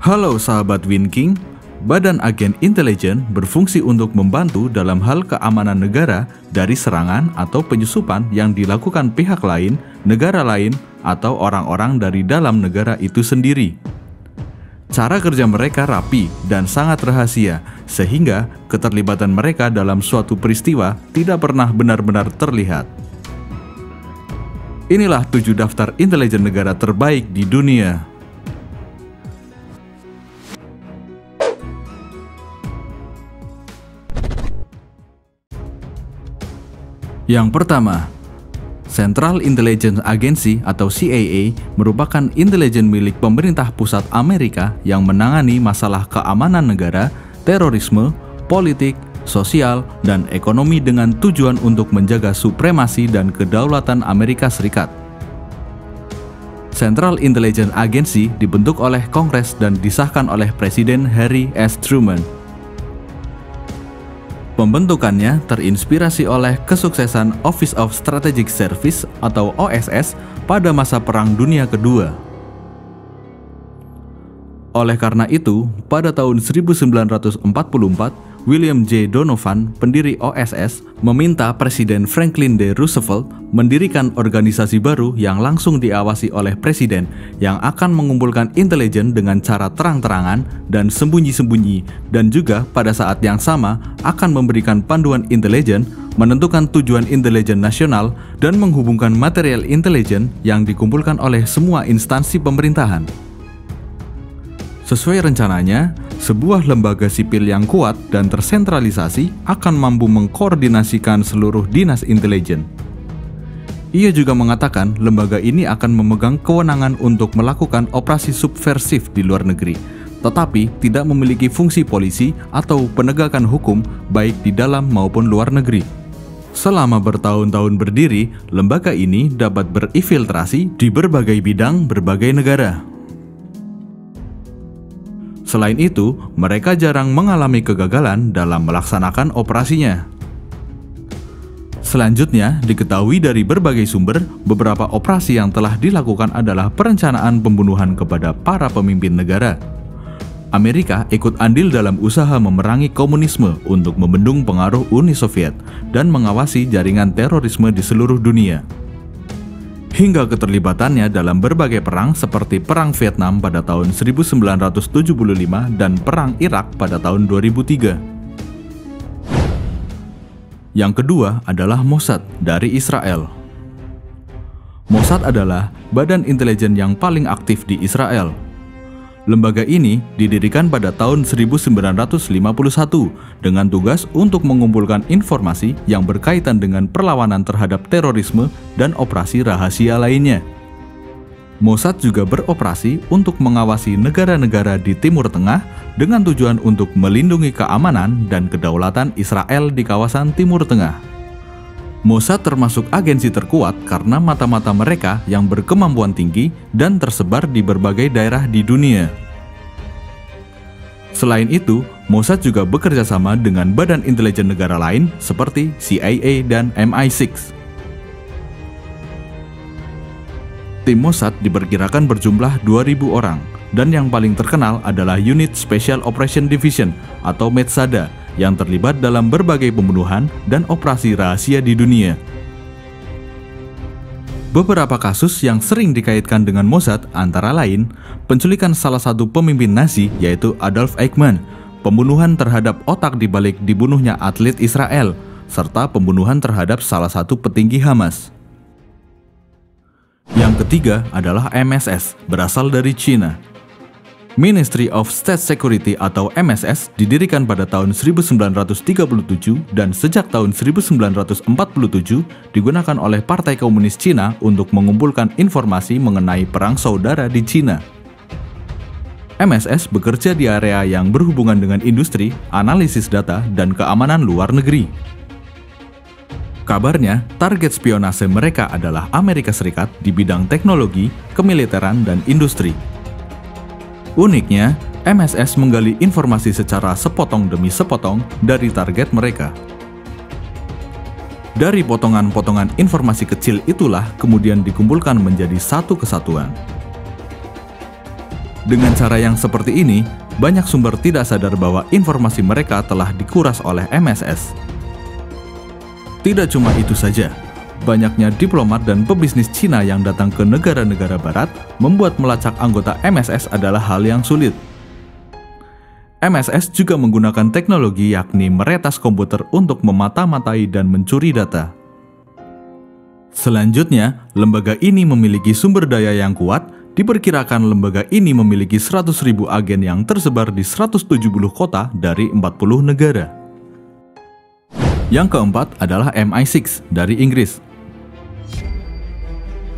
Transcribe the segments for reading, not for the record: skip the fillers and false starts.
Halo sahabat Winking, Badan Agen Intelijen berfungsi untuk membantu dalam hal keamanan negara dari serangan atau penyusupan yang dilakukan pihak lain, negara lain, atau orang-orang dari dalam negara itu sendiri. Cara kerja mereka rapi dan sangat rahasia, sehingga keterlibatan mereka dalam suatu peristiwa tidak pernah benar-benar terlihat. Inilah 7 daftar intelijen negara terbaik di dunia. Yang pertama, Central Intelligence Agency atau CIA merupakan intelijen milik pemerintah pusat Amerika yang menangani masalah keamanan negara, terorisme, politik, sosial, dan ekonomi dengan tujuan untuk menjaga supremasi dan kedaulatan Amerika Serikat. Central Intelligence Agency dibentuk oleh Kongres dan disahkan oleh Presiden Harry S. Truman. Pembentukannya terinspirasi oleh kesuksesan Office of Strategic Service atau OSS pada masa Perang Dunia Kedua. Oleh karena itu, pada tahun 1944, William J. Donovan, pendiri OSS, meminta Presiden Franklin D. Roosevelt mendirikan organisasi baru yang langsung diawasi oleh Presiden yang akan mengumpulkan intelijen dengan cara terang-terangan dan sembunyi-sembunyi, dan juga pada saat yang sama akan memberikan panduan intelijen, menentukan tujuan intelijen nasional, dan menghubungkan material intelijen yang dikumpulkan oleh semua instansi pemerintahan. Sesuai rencananya, sebuah lembaga sipil yang kuat dan tersentralisasi akan mampu mengkoordinasikan seluruh dinas intelijen. Ia juga mengatakan lembaga ini akan memegang kewenangan untuk melakukan operasi subversif di luar negeri, tetapi tidak memiliki fungsi polisi atau penegakan hukum baik di dalam maupun luar negeri. Selama bertahun-tahun berdiri, lembaga ini dapat berinfiltrasi di berbagai bidang berbagai negara. Selain itu, mereka jarang mengalami kegagalan dalam melaksanakan operasinya. Selanjutnya, diketahui dari berbagai sumber, beberapa operasi yang telah dilakukan adalah perencanaan pembunuhan kepada para pemimpin negara. Amerika ikut andil dalam usaha memerangi komunisme untuk membendung pengaruh Uni Soviet dan mengawasi jaringan terorisme di seluruh dunia. Hingga keterlibatannya dalam berbagai perang seperti Perang Vietnam pada tahun 1975 dan Perang Irak pada tahun 2003. Yang kedua adalah Mossad dari Israel. Mossad adalah badan intelijen yang paling aktif di Israel. Lembaga ini didirikan pada tahun 1951 dengan tugas untuk mengumpulkan informasi yang berkaitan dengan perlawanan terhadap terorisme dan operasi rahasia lainnya. Mossad juga beroperasi untuk mengawasi negara-negara di Timur Tengah dengan tujuan untuk melindungi keamanan dan kedaulatan Israel di kawasan Timur Tengah. Mossad termasuk agensi terkuat karena mata-mata mereka yang berkemampuan tinggi dan tersebar di berbagai daerah di dunia. Selain itu, Mossad juga bekerja sama dengan badan intelijen negara lain seperti CIA dan MI6. Tim Mossad diperkirakan berjumlah 2.000 orang, dan yang paling terkenal adalah Unit Special Operation Division atau METSADA yang terlibat dalam berbagai pembunuhan dan operasi rahasia di dunia. Beberapa kasus yang sering dikaitkan dengan Mossad antara lain penculikan salah satu pemimpin Nazi yaitu Adolf Eichmann, pembunuhan terhadap otak dibalik dibunuhnya atlet Israel, serta pembunuhan terhadap salah satu petinggi Hamas. Yang ketiga adalah MSS, berasal dari China. Ministry of State Security atau MSS didirikan pada tahun 1937 dan sejak tahun 1947 digunakan oleh Partai Komunis Cina untuk mengumpulkan informasi mengenai perang saudara di Cina. MSS bekerja di area yang berhubungan dengan industri, analisis data, dan keamanan luar negeri. Kabarnya, target spionase mereka adalah Amerika Serikat di bidang teknologi, kemiliteran, dan industri. Uniknya, MSS menggali informasi secara sepotong demi sepotong dari target mereka. Dari potongan-potongan informasi kecil itulah kemudian dikumpulkan menjadi satu kesatuan. Dengan cara yang seperti ini, banyak sumber tidak sadar bahwa informasi mereka telah dikuras oleh MSS. Tidak cuma itu saja, banyaknya diplomat dan pebisnis Cina yang datang ke negara-negara barat membuat melacak anggota MSS adalah hal yang sulit. MSS juga menggunakan teknologi yakni meretas komputer untuk memata-matai dan mencuri data. Selanjutnya, lembaga ini memiliki sumber daya yang kuat. Diperkirakan lembaga ini memiliki 100.000 agen yang tersebar di 170 kota dari 40 negara. Yang keempat adalah MI6 dari Inggris.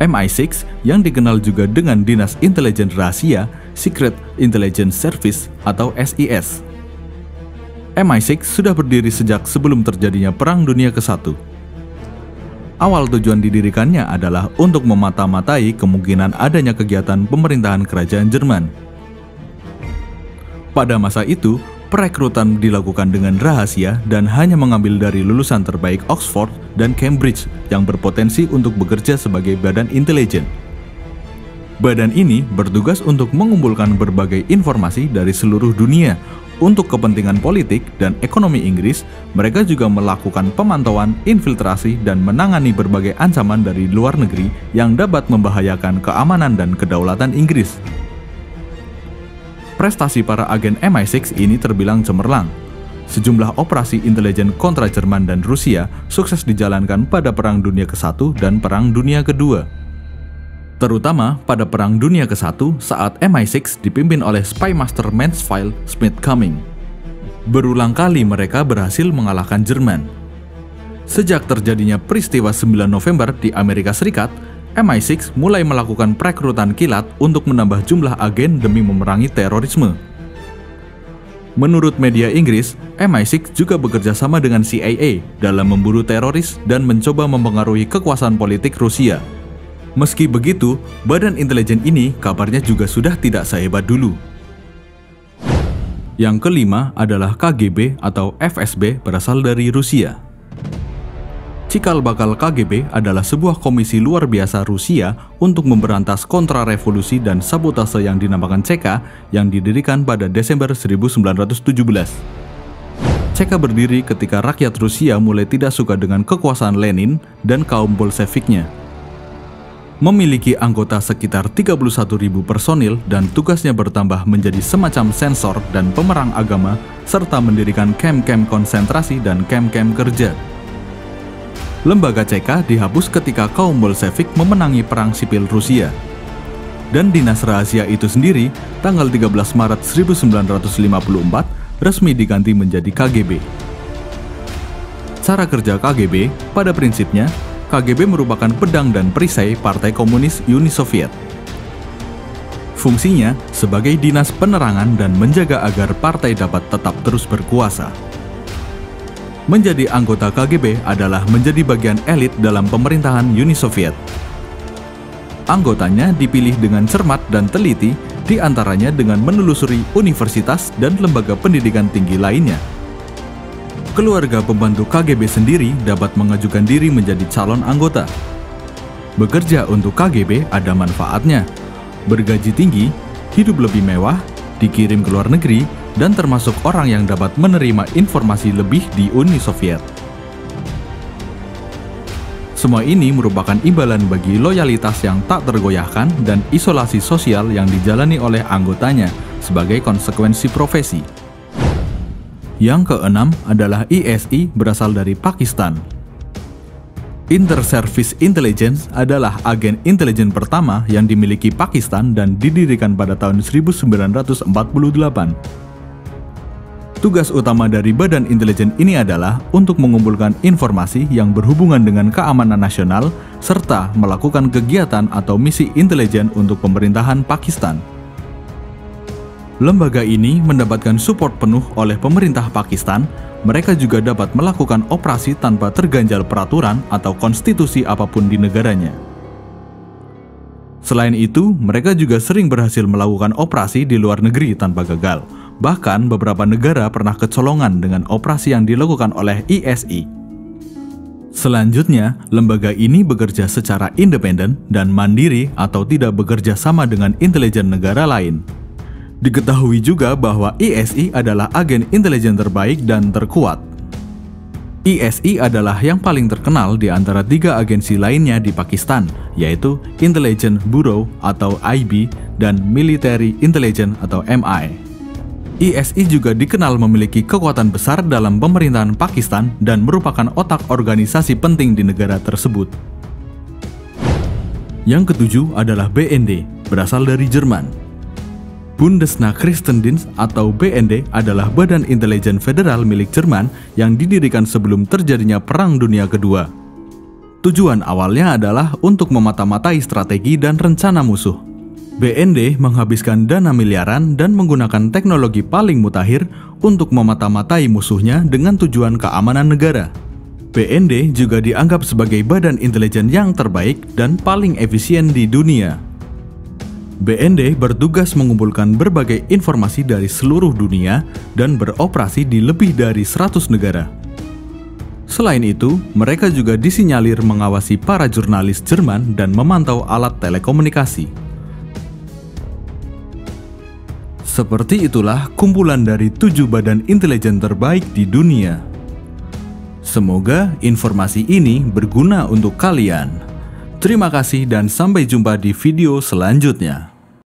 MI6 yang dikenal juga dengan Dinas Intelijen Rahasia, Secret Intelligence Service atau SIS. MI6 sudah berdiri sejak sebelum terjadinya Perang Dunia ke-1. Awal tujuan didirikannya adalah untuk memata-matai kemungkinan adanya kegiatan pemerintahan kerajaan Jerman. Pada masa itu, perekrutan dilakukan dengan rahasia dan hanya mengambil dari lulusan terbaik Oxford dan Cambridge yang berpotensi untuk bekerja sebagai badan intelijen. Badan ini bertugas untuk mengumpulkan berbagai informasi dari seluruh dunia. Untuk kepentingan politik dan ekonomi Inggris, mereka juga melakukan pemantauan, infiltrasi, dan menangani berbagai ancaman dari luar negeri yang dapat membahayakan keamanan dan kedaulatan Inggris. Prestasi para agen MI6 ini terbilang cemerlang. Sejumlah operasi intelijen kontra Jerman dan Rusia sukses dijalankan pada Perang Dunia ke-1 dan Perang Dunia ke-2. Terutama pada Perang Dunia ke-1 saat MI6 dipimpin oleh Spy Master Mansfield Smith Cumming. Berulang kali mereka berhasil mengalahkan Jerman. Sejak terjadinya peristiwa 9 November di Amerika Serikat, MI6 mulai melakukan perekrutan kilat untuk menambah jumlah agen demi memerangi terorisme. Menurut media Inggris, MI6 juga bekerja sama dengan CIA dalam memburu teroris dan mencoba mempengaruhi kekuasaan politik Rusia. Meski begitu, badan intelijen ini kabarnya juga sudah tidak sehebat dulu. Yang kelima adalah KGB atau FSB berasal dari Rusia. Cikal bakal KGB adalah sebuah komisi luar biasa Rusia untuk memberantas kontrarevolusi dan sabotase yang dinamakan CK yang didirikan pada Desember 1917. CK berdiri ketika rakyat Rusia mulai tidak suka dengan kekuasaan Lenin dan kaum Bolsheviknya. Memiliki anggota sekitar 31.000 personil dan tugasnya bertambah menjadi semacam sensor dan pemerang agama serta mendirikan kamp-kamp konsentrasi dan kamp-kamp kerja. Lembaga CK dihapus ketika kaum Bolshevik memenangi perang sipil Rusia. Dan dinas rahasia itu sendiri tanggal 13 Maret 1954 resmi diganti menjadi KGB. Cara kerja KGB pada prinsipnya KGB merupakan pedang dan perisai Partai Komunis Uni Soviet. Fungsinya sebagai dinas penerangan dan menjaga agar partai dapat tetap terus berkuasa. Menjadi anggota KGB adalah menjadi bagian elit dalam pemerintahan Uni Soviet. Anggotanya dipilih dengan cermat dan teliti, di antaranya dengan menelusuri universitas dan lembaga pendidikan tinggi lainnya. Keluarga pembantu KGB sendiri dapat mengajukan diri menjadi calon anggota. Bekerja untuk KGB ada manfaatnya, bergaji tinggi, hidup lebih mewah, dikirim ke luar negeri, dan termasuk orang yang dapat menerima informasi lebih di Uni Soviet. Semua ini merupakan imbalan bagi loyalitas yang tak tergoyahkan dan isolasi sosial yang dijalani oleh anggotanya sebagai konsekuensi profesi. Yang keenam adalah ISI berasal dari Pakistan. Inter-Service Intelligence adalah agen intelijen pertama yang dimiliki Pakistan dan didirikan pada tahun 1948. Tugas utama dari badan intelijen ini adalah untuk mengumpulkan informasi yang berhubungan dengan keamanan nasional serta melakukan kegiatan atau misi intelijen untuk pemerintahan Pakistan. Lembaga ini mendapatkan support penuh oleh pemerintah Pakistan. Mereka juga dapat melakukan operasi tanpa terganjal peraturan atau konstitusi apapun di negaranya. Selain itu, mereka juga sering berhasil melakukan operasi di luar negeri tanpa gagal. Bahkan beberapa negara pernah kecolongan dengan operasi yang dilakukan oleh ISI. Selanjutnya, lembaga ini bekerja secara independen dan mandiri atau tidak bekerja sama dengan intelijen negara lain. Diketahui juga bahwa ISI adalah agen intelijen terbaik dan terkuat. ISI adalah yang paling terkenal di antara 3 agensi lainnya di Pakistan, yaitu Intelligence Bureau atau IB dan Military Intelligence atau MI. ISI juga dikenal memiliki kekuatan besar dalam pemerintahan Pakistan dan merupakan otak organisasi penting di negara tersebut. Yang ketujuh adalah BND, berasal dari Jerman. Bundesnachrichtendienst atau BND adalah badan intelijen federal milik Jerman yang didirikan sebelum terjadinya Perang Dunia Kedua. Tujuan awalnya adalah untuk memata-matai strategi dan rencana musuh. BND menghabiskan dana miliaran dan menggunakan teknologi paling mutakhir untuk memata-matai musuhnya dengan tujuan keamanan negara. BND juga dianggap sebagai badan intelijen yang terbaik dan paling efisien di dunia. BND bertugas mengumpulkan berbagai informasi dari seluruh dunia dan beroperasi di lebih dari 100 negara. Selain itu, mereka juga disinyalir mengawasi para jurnalis Jerman dan memantau alat telekomunikasi. Seperti itulah kumpulan dari 7 badan intelijen terbaik di dunia. Semoga informasi ini berguna untuk kalian. Terima kasih dan sampai jumpa di video selanjutnya.